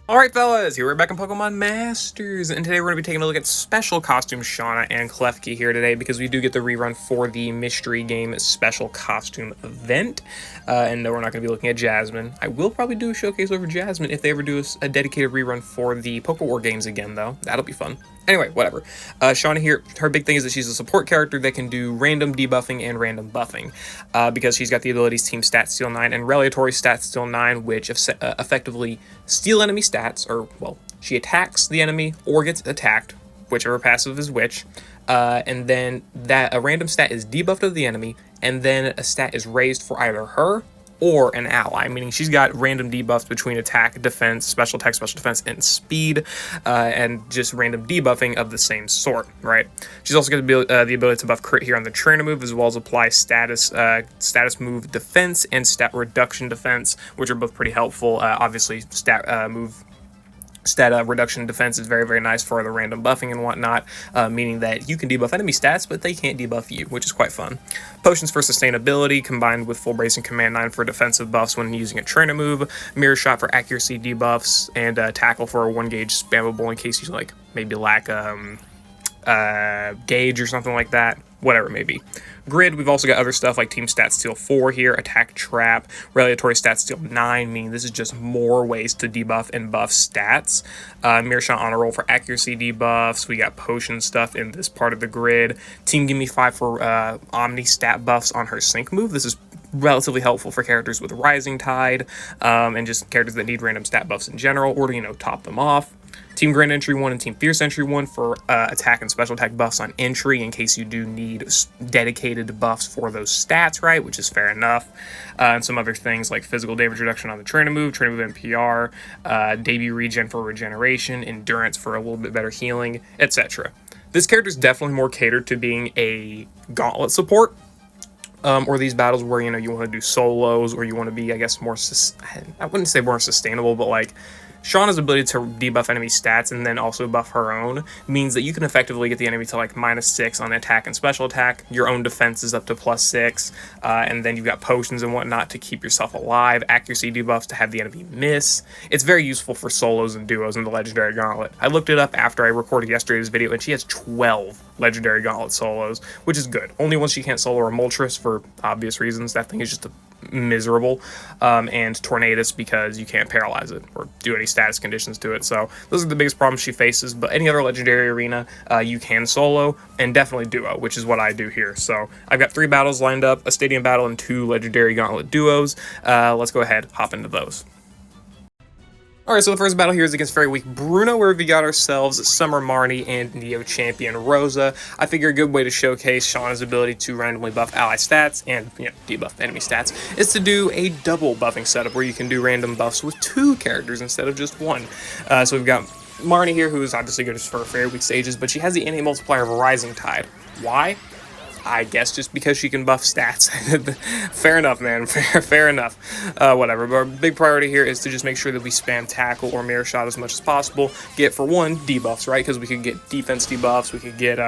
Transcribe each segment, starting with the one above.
Alright fellas, here we're back in Pokemon Masters, and today we're going to be taking a look at Special Costume Shauna and Klefki here today, because we do get the rerun for the Mystery Game Special Costume event, and no, we're not going to be looking at Jasmine. I will probably do a showcase over Jasmine if they ever do a dedicated rerun for the Pokewar games again, though. That'll be fun. Anyway, whatever. Shauna here, her big thing is that she's a support character that can do random debuffing and random buffing, because she's got the abilities Team Stat Steel 9 and Reliatory Stat Steel 9, which effectively steal enemy stats, or, well, she attacks the enemy or gets attacked, whichever passive is which, and then a random stat is debuffed to the enemy, and then a stat is raised for either her or an ally, meaning she's got random debuffs between attack, defense, special attack, special defense, and speed, and just random debuffing of the same sort, right? She's also got the ability to buff crit here on the trainer move, as well as apply status move defense and stat reduction defense, which are both pretty helpful. Obviously, stat reduction defense is very, very nice for the random buffing and whatnot, meaning that you can debuff enemy stats, but they can't debuff you, which is quite fun. Potions for sustainability, combined with full brace and command 9 for defensive buffs when using a trainer move, mirror shot for accuracy debuffs, and tackle for a 1-gauge spammable in case you maybe lack gauge or something like that, whatever it may be. Grid, we've also got other stuff like Team Stat Steel 4 here, Attack Trap, Reliatory Stat Steel 9, meaning this is just more ways to debuff and buff stats. Mirror Shot on a roll for accuracy debuffs. We got potion stuff in this part of the grid. Team Gimme 5 for Omni stat buffs on her Sync move. This is relatively helpful for characters with Rising Tide, and just characters that need random stat buffs in general, or to, top them off. Team Grand Entry 1 and Team Fierce Entry 1 for attack and special attack buffs on entry in case you do need dedicated buffs for those stats, right? Which is fair enough. And some other things like physical damage reduction on the trainer move NPR, debut regen for regeneration, endurance for a little bit better healing, etc. This character is definitely more catered to being a gauntlet support. Or these battles where, you want to do solos, or you want to be, I guess, more, I wouldn't say more sustainable, but like, Shauna's ability to debuff enemy stats and then also buff her own means that you can effectively get the enemy to -6 on attack and special attack. Your own defense is up to +6, and then you've got potions and whatnot to keep yourself alive, accuracy debuffs to have the enemy miss. It's very useful for solos and duos in the Legendary Gauntlet. I looked it up after I recorded yesterday's video, and she has 12 Legendary Gauntlet solos, which is good. Only once she can't solo a Moltres for obvious reasons. That thing is just miserable, and Tornadus because you can't paralyze it or do any status conditions to it. So those are the biggest problems she faces, but any other legendary arena you can solo, and definitely duo, which is what I do here. So I've got 3 battles lined up, a stadium battle and 2 legendary gauntlet duos. Let's go ahead, hop into those. Alright, so the first battle here is against very weak Bruno, where we got ourselves Summer Marnie and Neo Champion Rosa. I figure a good way to showcase Shauna's ability to randomly buff ally stats and, debuff enemy stats is to do a double buffing setup where you can do random buffs with 2 characters instead of just 1. So we've got Marnie here, who is obviously good for very weak stages, but she has the innate multiplier of Rising Tide. Why? I guess just because she can buff stats. Fair enough, man. Fair enough. Whatever. But our big priority here is to just make sure that we spam tackle or mirror shot as much as possible. Get, for one, debuffs, right? Because we could get defense debuffs. We could get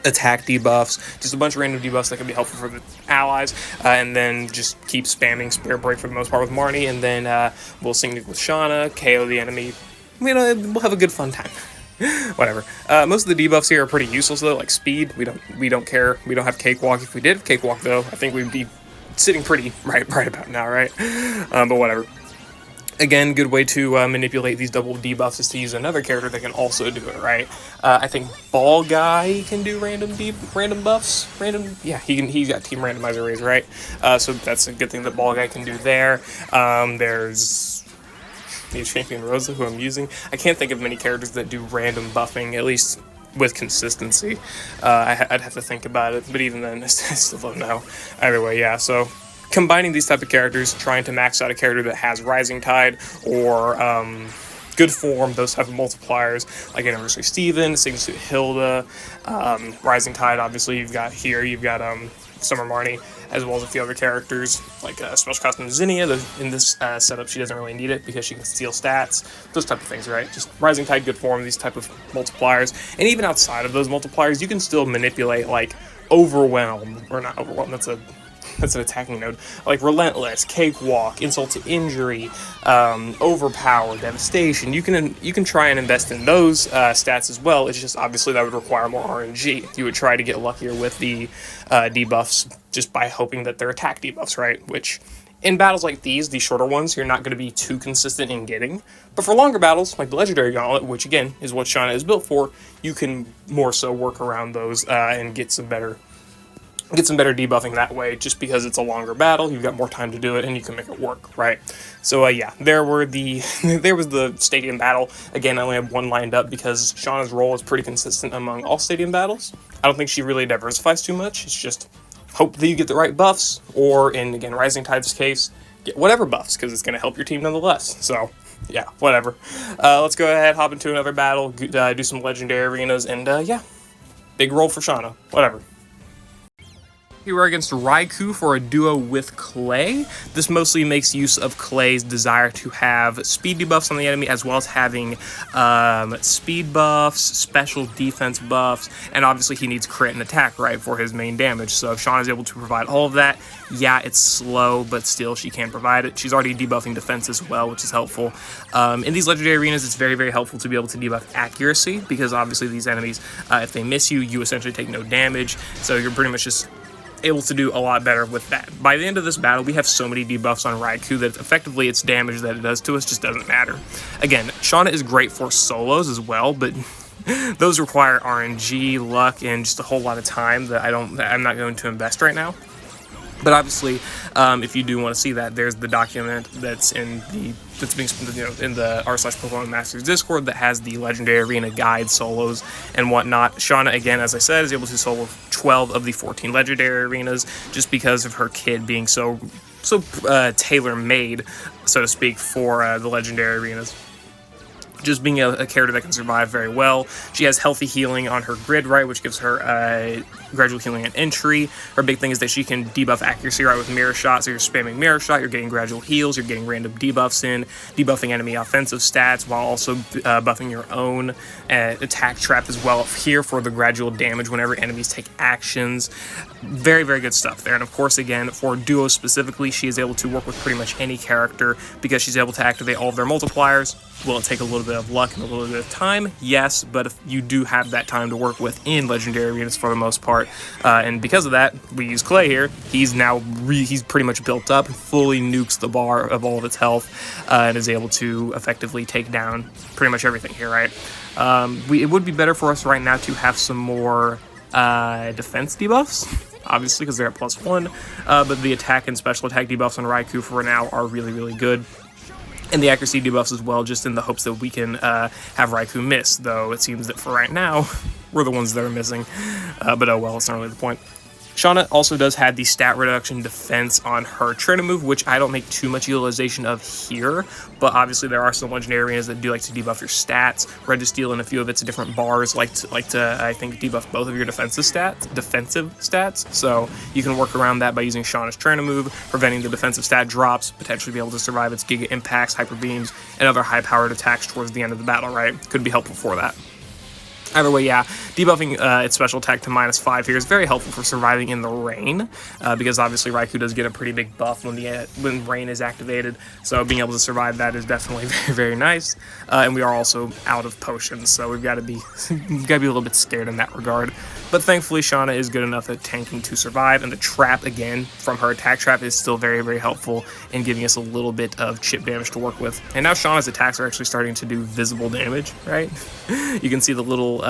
attack debuffs. Just a bunch of random debuffs that can be helpful for the allies. And then just keep spamming Spirit Break for the most part with Marnie. And then we'll sync with Shauna, KO the enemy. We'll have a good fun time. Whatever. Most of the debuffs here are pretty useless though, like speed. We don't care. We don't have Cakewalk. If we did have Cakewalk though, I think we'd be sitting pretty right about now, right? But whatever. Again, good way to manipulate these double debuffs is to use another character that can also do it, right? I think Ball Guy can do random buffs. He's got Team Randomizer raise, right? So that's a good thing that Ball Guy can do there. There's Neo Champion Rosa, who I'm using. I can't think of many characters that do random buffing, at least with consistency. I'd have to think about it, but even then, I still don't know. Either way, yeah, so combining these type of characters, trying to max out a character that has Rising Tide or good form, those type of multipliers, like Anniversary Steven, Sigma Suit Hilda, Rising Tide, obviously you've got Summer Marnie, as well as a few other characters, like Special Costume Zinnia. In this setup, she doesn't really need it because she can steal stats, those type of things, right? Just Rising Tide, good form, these type of multipliers. And even outside of those multipliers, you can still manipulate, like, Overwhelm, or not Overwhelm, that's a that's an attacking node, like Relentless, Cakewalk, Insult to Injury, Overpower, Devastation. You can try and invest in those stats as well. It's just obviously that would require more RNG. You would try to get luckier with the debuffs just by hoping that they're attack debuffs, right? Which in battles like these shorter ones, you're not going to be too consistent in getting. But for longer battles, like the Legendary Gauntlet, which again is what Shauna is built for, you can more so work around those and get some better debuffing that way, just because it's a longer battle, you've got more time to do it, and you can make it work, right? So yeah, there was the stadium battle. Again, I only have one lined up because Shauna's role is pretty consistent among all stadium battles. I don't think she really diversifies too much. It's just hope that you get the right buffs, or in, again, Rising Tide's case, get whatever buffs, because it's going to help your team nonetheless. So yeah, whatever. Let's go ahead, hop into another battle, do some legendary arenas, and yeah, big roll for Shauna. Whatever. Here we're against Raichu for a duo with Clay. This mostly makes use of Clay's desire to have speed debuffs on the enemy, as well as having speed buffs, special defense buffs, and obviously he needs crit and attack, right, for his main damage. So if Shauna is able to provide all of that, yeah, it's slow, but still she can provide it. She's already debuffing defense as well, which is helpful. In these legendary arenas, it's very, very helpful to be able to debuff accuracy, because obviously these enemies, if they miss you, you essentially take no damage. So you're pretty much just able to do a lot better with that. By the end of this battle, we have so many debuffs on Raichu that effectively its damage that it does to us just doesn't matter. Again, Shauna is great for solos as well, but those require RNG, luck, and just a whole lot of time that I'm not going to invest right now. But obviously, if you do want to see that, there's the document that's in the in the r/pokemonmasters Discord that has the legendary arena guide solos and whatnot. Shauna, again, as I said, is able to solo 12 of the 14 legendary arenas just because of her kit being so tailor-made, so to speak, for the legendary arenas. Just being a character that can survive very well. She has healthy healing on her grid, right, which gives her gradual healing at entry. Her big thing is that she can debuff accuracy, right, with mirror shot. So you're spamming mirror shot, you're getting gradual heals, you're getting random debuffs in, debuffing enemy offensive stats while also buffing your own attack trap as well up here for the gradual damage whenever enemies take actions. Very, very good stuff there. And of course, again, for duos specifically, she is able to work with pretty much any character because she's able to activate all of their multipliers. Will it take a little bit of luck and a little bit of time? Yes, but if you do have that time to work with in legendary arenas for the most part, and because of that, we use Clay here. He's now he's pretty much built up, fully nukes the bar of all of its health, and is able to effectively take down pretty much everything here, right? It would be better for us right now to have some more defense debuffs, obviously, because they're at +1, but the attack and special attack debuffs on Raichu for now are really, really good. And the accuracy debuffs as well, just in the hopes that we can have Raichu miss, though it seems that for right now, we're the ones that are missing. But oh well, it's not really the point. Shauna also does have the stat reduction defense on her trainer move, which I don't make too much utilization of here, but obviously there are some legendary arenas that do like to debuff your stats. Registeel and a few of its different bars like to I think debuff both of your defensive stats. So you can work around that by using Shauna's trainer move, preventing the defensive stat drops, potentially be able to survive its Giga Impacts, Hyper Beams, and other high-powered attacks towards the end of the battle, right? Could be helpful for that. Either way, yeah, debuffing its special attack to -5 here is very helpful for surviving in the rain, because obviously Raichu does get a pretty big buff when rain is activated, so being able to survive that is definitely very, very nice. And we are also out of potions, so we've got to be a little bit scared in that regard. But thankfully, Shauna is good enough at tanking to survive, and the trap, again, from her attack trap is still very, very helpful in giving us a little bit of chip damage to work with. And now Shauna's attacks are actually starting to do visible damage, right? You can see the little,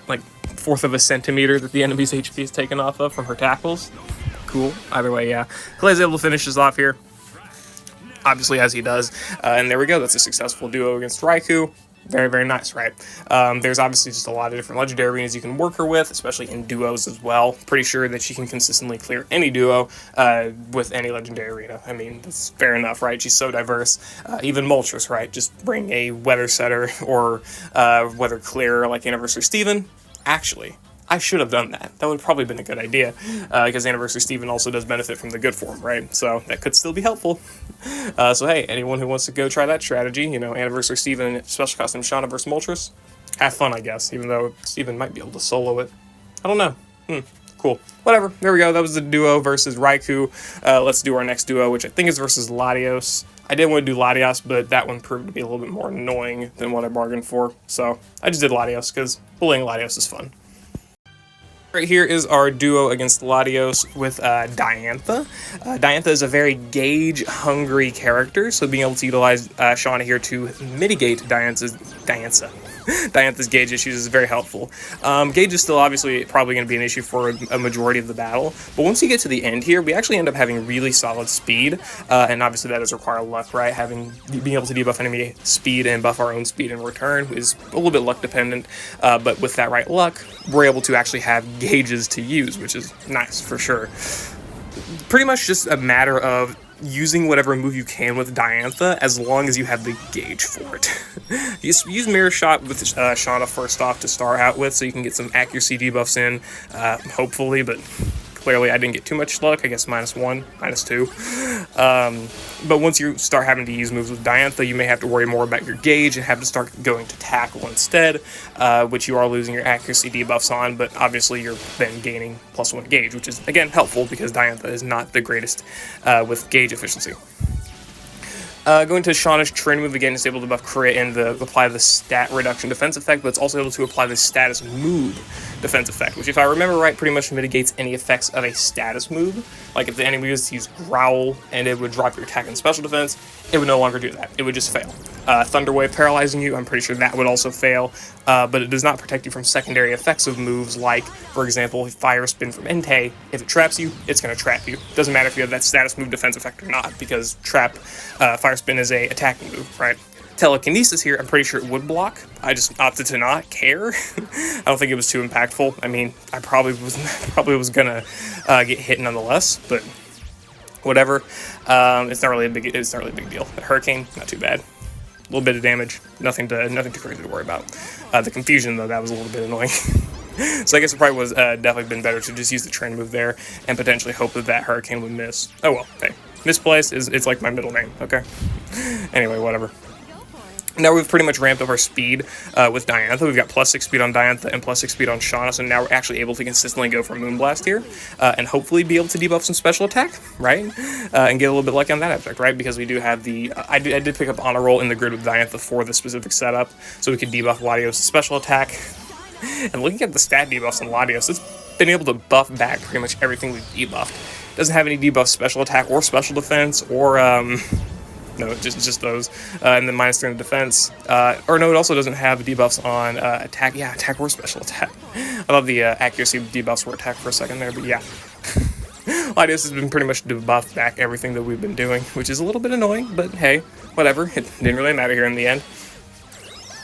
like, 1/4 of a centimeter that the enemy's HP is taken off of from her tackles. Cool. Either way, yeah. Clay's able to finish this off here, obviously, as he does. And there we go. That's a successful duo against Raichu. Very, very nice, right? There's obviously just a lot of different legendary arenas you can work her with, especially in duos as well. Pretty sure that she can consistently clear any duo with any legendary arena. I mean, that's fair enough, right? She's so diverse. Even Moltres, right? Just bring a Weather Setter or Weather Clearer like Anniversary Steven. Actually, I should have done that. That would have probably been a good idea, because Anniversary Steven also does benefit from the good form, right? So that could still be helpful. So hey, anyone who wants to go try that strategy, you know, Anniversary Steven, Special Costume Shauna versus Moltres, have fun, I guess, even though Steven might be able to solo it. I don't know. Cool. Whatever. There we go. That was the duo versus Raichu. Let's do our next duo, which I think is versus Latios. I didn't want to do Latios, but that one proved to be a little bit more annoying than what I bargained for. So I just did Latios because bullying Latios is fun. Right here is our duo against Latios with Diantha. Diantha is a very gauge-hungry character, so being able to utilize Shauna here to mitigate Diantha's gauge issues is very helpful. Gauge is still obviously probably going to be an issue for a majority of the battle, but once you get to the end here, we actually end up having really solid speed, and obviously that does require luck, right? Being able to debuff enemy speed and buff our own speed in return is a little bit luck dependent, but with that right luck, we're able to actually have gauges to use, which is nice for sure. Pretty much just a matter of using whatever move you can with Diantha as long as you have the gauge for it. Use Mirror Shot with Shauna first off to start out with so you can get some accuracy debuffs in, hopefully, but clearly I didn't get too much luck, I guess -1, -2. But once you start having to use moves with Diantha, you may have to worry more about your gauge and have to start going to tackle instead, which you are losing your accuracy debuffs on, but obviously you're then gaining +1 gauge, which is, again, helpful because Diantha is not the greatest with gauge efficiency. Going to Shauna's training move again, it's able to buff crit and apply the stat reduction defense effect, but it's also able to apply the status move defense effect, which if I remember right, pretty much mitigates any effects of a status move. Like if the enemy was to use Growl and it would drop your attack and special defense, it would no longer do that. It would just fail. Thunder Wave paralyzing you, I'm pretty sure that would also fail, but it does not protect you from secondary effects of moves like, for example, Fire Spin from Entei. If it traps you, it's going to trap you. Doesn't matter if you have that status move defense effect or not, because Fire Spin is a attacking move, right? Telekinesis here, I'm pretty sure it would block. I just opted to not care. I don't think it was too impactful. I mean, I probably was gonna get hit nonetheless, but whatever. It's not really a big deal. Hurricane, not too bad. A little bit of damage, nothing too crazy to worry about. The confusion though, that was a little bit annoying. So I guess it probably was definitely been better to just use the trend move there and potentially hope that Hurricane would miss. Oh well, hey, misplaced it's like my middle name. Okay. Anyway, whatever. Now we've pretty much ramped up our speed with Diantha. We've got +6 speed on Diantha and +6 speed on Shauna, so now we're actually able to consistently go for Moonblast here, and hopefully be able to debuff some special attack, right? And get a little bit lucky on that aspect, right? Because we do have the... I did pick up Honor Roll in the grid with Diantha for the specific setup, so we could debuff Latios' special attack. And looking at the stat debuffs on Latios, it's been able to buff back pretty much everything we've debuffed. Doesn't have any debuff special attack or special defense or... No, just those, and then -3 in defense. Or no, it also doesn't have debuffs on attack. Yeah, attack or special attack. I thought the accuracy debuffs were attack for a second there, but yeah. Latios has been pretty much debuffed back everything that we've been doing, which is a little bit annoying, but hey, whatever. It didn't really matter here in the end.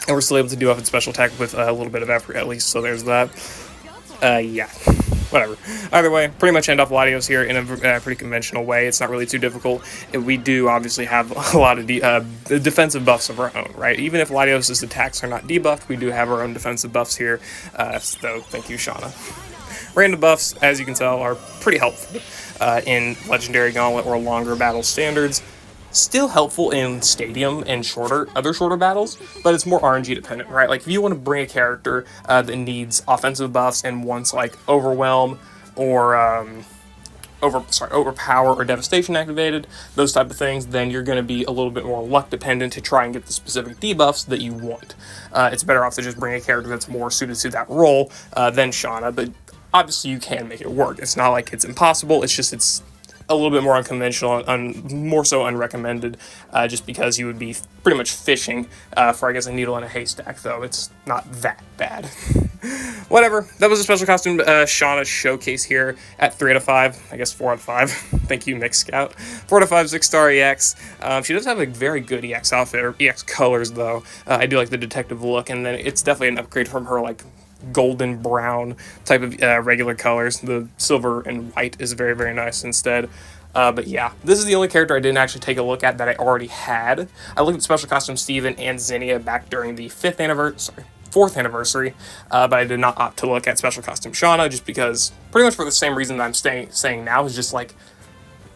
And we're still able to debuff its special attack with a little bit of effort at least, so there's that. Yeah. Whatever. Either way, pretty much end off Latios here in a pretty conventional way. It's not really too difficult. We do obviously have a lot of defensive buffs of our own, right? Even if Latios' attacks are not debuffed, we do have our own defensive buffs here. So thank you, Shauna. Random buffs, as you can tell, are pretty helpful in Legendary Gauntlet or longer battle standards. Still helpful in Stadium and other shorter battles, but it's more RNG dependent, right? Like if you want to bring a character that needs offensive buffs and wants like Overwhelm or Overpower or Devastation activated, those type of things, then you're going to be a little bit more luck dependent to try and get the specific debuffs that you want. It's better off to just bring a character that's more suited to that role than Shauna, but obviously you can make it work. It's not like it's impossible, it's a little bit more unconventional and more so unrecommended, just because you would be pretty much fishing for, I guess, a needle in a haystack, though it's not that bad. Whatever, that was a special costume Shauna showcase here at 3 out of 5, I guess 4 out of 5. Thank you, Mix Scout. 4 out of 5, 6-star EX. She does have a very good EX outfit, or EX colors, though. I do like the detective look, and then it's definitely an upgrade from her, like, golden brown type of regular colors. The silver and white is very, very nice instead. But yeah, this is the only character I didn't actually take a look at that I already had. I looked at Special Costume Steven and Zinnia back during the 4th anniversary, but I did not opt to look at Special Costume Shauna just because, pretty much for the same reason that I'm saying now, is just like,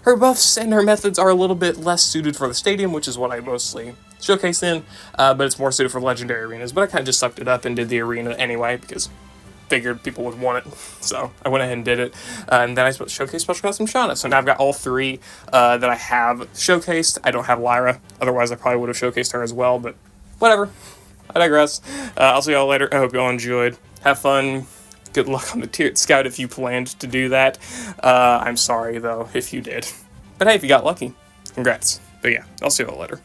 her buffs and her methods are a little bit less suited for the Stadium, which is what I mostly showcase in, but it's more suited for Legendary arenas. But I kind of just sucked it up and did the arena anyway, because figured people would want it, so I went ahead and did it. And then I showcased Special Custom Shauna. So now I've got all 3 that I have showcased. I don't have Lyra, otherwise I probably would have showcased her as well, but whatever. I digress. I'll see y'all later. I hope y'all enjoyed. Have fun. Good luck on the tiered scout if you planned to do that. I'm sorry, though, if you did. But hey, if you got lucky, congrats. But yeah, I'll see y'all later.